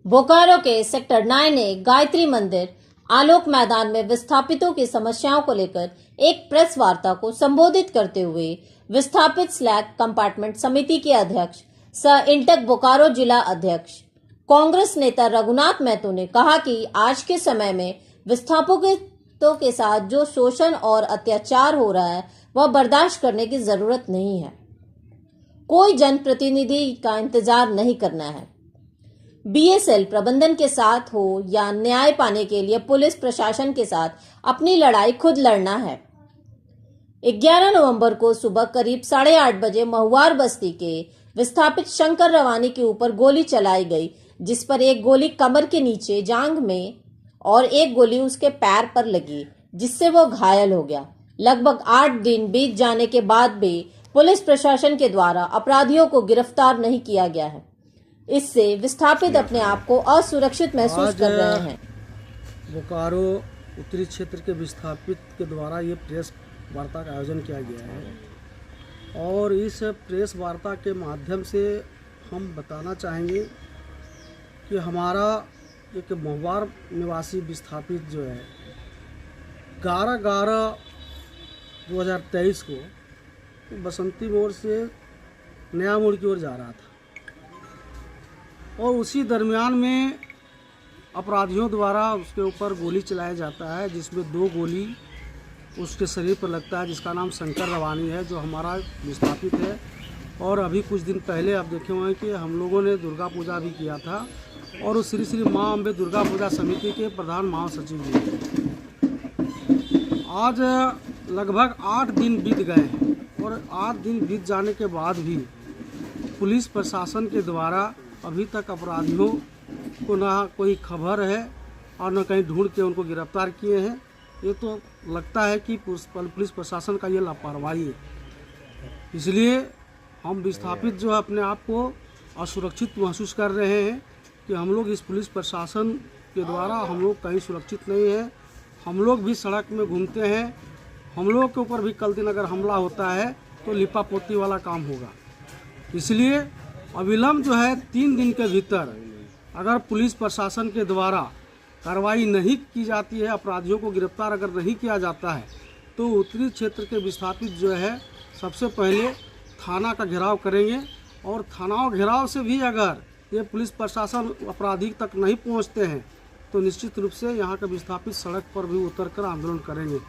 बोकारो के सेक्टर 9 गायत्री मंदिर आलोक मैदान में विस्थापितों की समस्याओं को लेकर एक प्रेस वार्ता को संबोधित करते हुए विस्थापित स्लैग कंपार्टमेंट समिति के अध्यक्ष सह इंटक बोकारो जिला अध्यक्ष कांग्रेस नेता रघुनाथ महतो ने कहा कि आज के समय में विस्थापितों के साथ जो शोषण और अत्याचार हो रहा है वह बर्दाश्त करने की जरूरत नहीं है। कोई जनप्रतिनिधि का इंतजार नहीं करना है। बीएसएल प्रबंधन के साथ हो या न्याय पाने के लिए पुलिस प्रशासन के साथ अपनी लड़ाई खुद लड़ना है। 11 नवंबर को सुबह करीब 8:30 बजे महुआर बस्ती के विस्थापित शंकर रवानी के ऊपर गोली चलाई गई, जिस पर एक गोली कमर के नीचे जांघ में और एक गोली उसके पैर पर लगी, जिससे वो घायल हो गया। लगभग 8 दिन बीत जाने के बाद भी पुलिस प्रशासन के द्वारा अपराधियों को गिरफ्तार नहीं किया गया है। इससे विस्थापित अपने आप को असुरक्षित महसूस कर रहे हैं। बोकारो उत्तरी क्षेत्र के विस्थापित के द्वारा ये प्रेस वार्ता का आयोजन किया गया है और इस प्रेस वार्ता के माध्यम से हम बताना चाहेंगे कि हमारा एक महुआर निवासी विस्थापित जो है 11/11/2023 को बसंती मोड़ से नया मोड़ की ओर जा रहा था और उसी दरमियान में अपराधियों द्वारा उसके ऊपर गोली चलाया जाता है, जिसमें 2 गोली उसके शरीर पर लगता है, जिसका नाम शंकर रवानी है, जो हमारा विस्थापित है। और अभी कुछ दिन पहले आप देखे हुए हैं कि हम लोगों ने दुर्गा पूजा भी किया था और उस श्री श्री माँ अम्बे दुर्गा पूजा समिति के प्रधान महासचिव भी आज लगभग 8 दिन बीत गए हैं और 8 दिन बीत जाने के बाद भी पुलिस प्रशासन के द्वारा अभी तक अपराधियों को ना कोई खबर है और न कहीं ढूंढ के उनको गिरफ्तार किए हैं। ये तो लगता है कि पुलिस प्रशासन का ये लापरवाही है। इसलिए हम विस्थापित जो है अपने आप को असुरक्षित महसूस कर रहे हैं कि हम लोग इस पुलिस प्रशासन के द्वारा हम लोग कहीं सुरक्षित नहीं है। हम लोग भी सड़क में घूमते हैं। हम लोग के ऊपर भी कल दिन अगर हमला होता है तो लिपा पोती वाला काम होगा। इसलिए अविलंब जो है 3 दिन के भीतर अगर पुलिस प्रशासन के द्वारा कार्रवाई नहीं की जाती है, अपराधियों को गिरफ्तार अगर नहीं किया जाता है, तो उत्तरी क्षेत्र के विस्थापित जो है सबसे पहले थाना का घेराव करेंगे और थाना घेराव से भी अगर ये पुलिस प्रशासन अपराधी तक नहीं पहुंचते हैं तो निश्चित रूप से यहाँ के विस्थापित सड़क पर भी उतरकर आंदोलन करेंगे।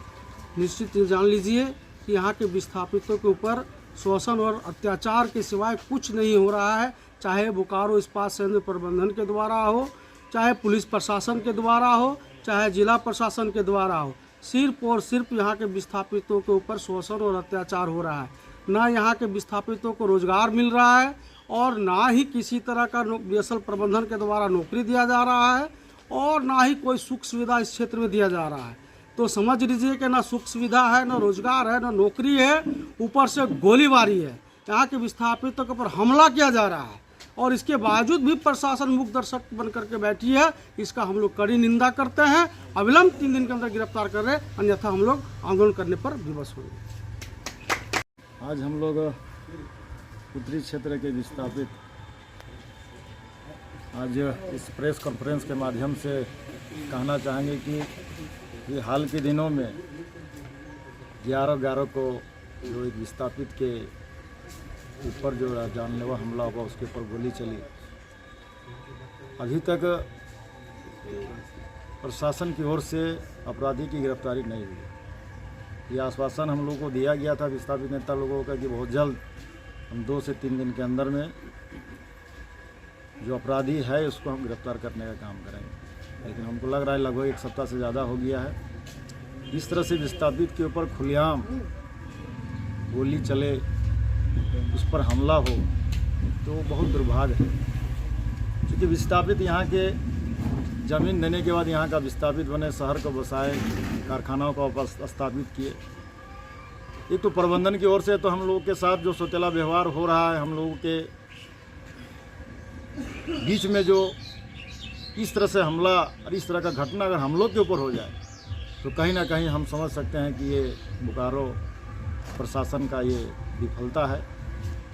निश्चित जान लीजिए कि यहाँ के विस्थापितों के ऊपर शोषण और अत्याचार के सिवाय कुछ नहीं हो रहा है, चाहे बोकारो इस्पात संयंत्र प्रबंधन के द्वारा हो, चाहे पुलिस प्रशासन के द्वारा हो, चाहे जिला प्रशासन के द्वारा हो। सिर्फ और सिर्फ यहाँ के विस्थापितों के ऊपर शोषण और अत्याचार हो रहा है। ना यहाँ के विस्थापितों को रोजगार मिल रहा है और ना ही किसी तरह का बीएसएल प्रबंधन के द्वारा नौकरी दिया जा रहा है और ना ही कोई सुख सुविधा इस क्षेत्र में दिया जा रहा है। तो समझ लीजिए कि ना सुख सुविधा है, ना रोजगार है, ना नौकरी है, ऊपर से गोलीबारी है। यहाँ के विस्थापितों के ऊपर हमला किया जा रहा है और इसके बावजूद भी प्रशासन मूक दर्शक बन करके बैठी है। इसका हम लोग कड़ी निंदा करते हैं। अविलंब 3 दिन के अंदर गिरफ्तार कर रहे, अन्यथा हम लोग आंदोलन करने पर विवश होंगे। आज हम लोग उत्तरी क्षेत्र के विस्थापित आज इस प्रेस कॉन्फ्रेंस के माध्यम से कहना चाहेंगे कि ये हाल के दिनों में 11/11 को जो एक विस्थापित के ऊपर जो जानलेवा हमला हुआ, उसके ऊपर गोली चली, अभी तक प्रशासन की ओर से अपराधी की गिरफ्तारी नहीं हुई। ये आश्वासन हम लोगों को दिया गया था विस्थापित नेता लोगों का कि बहुत जल्द हम 2 से 3 दिन के अंदर में जो अपराधी है उसको हम गिरफ्तार करने का काम करेंगे, लेकिन हमको लग रहा है लगभग 1 सप्ताह से ज़्यादा हो गया है। इस तरह से विस्थापित के ऊपर खुलेआम गोली चले, उस पर हमला हो, तो बहुत दुर्भाग्य है। क्योंकि विस्थापित यहाँ के ज़मीन देने के बाद यहाँ का विस्थापित बने, शहर को बसाए, कारखानाओं को वापस स्थापित किए। एक तो प्रबंधन की ओर से तो हम लोगों के साथ जो सौतेला व्यवहार हो रहा है, हम लोगों के बीच में जो इस तरह से हमला और इस तरह का घटना अगर हम लोग के ऊपर हो जाए तो कहीं ना कहीं हम समझ सकते हैं कि ये बोकारो प्रशासन का ये विफलता है।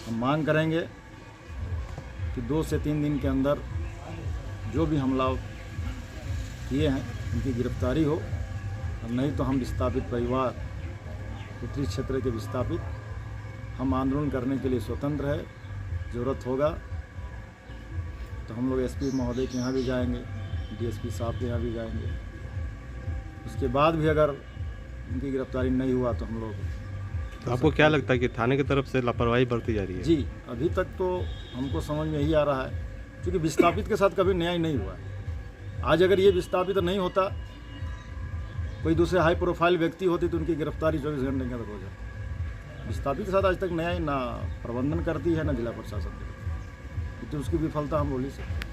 हम मांग करेंगे कि 2 से 3 दिन के अंदर जो भी हमला किए हैं उनकी गिरफ्तारी हो, और नहीं तो हम विस्थापित परिवार उत्तरी क्षेत्र के विस्थापित हम आंदोलन करने के लिए स्वतंत्र है। ज़रूरत होगा तो हम लोग एसपी महोदय के यहाँ भी जाएंगे, डीएसपी साहब के यहाँ भी जाएंगे। उसके बाद भी अगर उनकी गिरफ्तारी नहीं हुआ तो हम लोग तो आपको क्या लगता है कि थाने की तरफ से लापरवाही बरती जा रही है? जी, अभी तक तो हमको समझ में यही आ रहा है, क्योंकि विस्थापित के साथ कभी न्याय नहीं हुआ है। आज अगर ये विस्थापित नहीं होता, कोई दूसरे हाई प्रोफाइल व्यक्ति होती तो उनकी गिरफ्तारी 24 घंटे के अंदर हो जाती। विस्थापित के साथ आज तक न्याय ना प्रबंधन करती है ना जिला प्रशासन, तो उसकी विफलता हम बोल ही सकते हैं।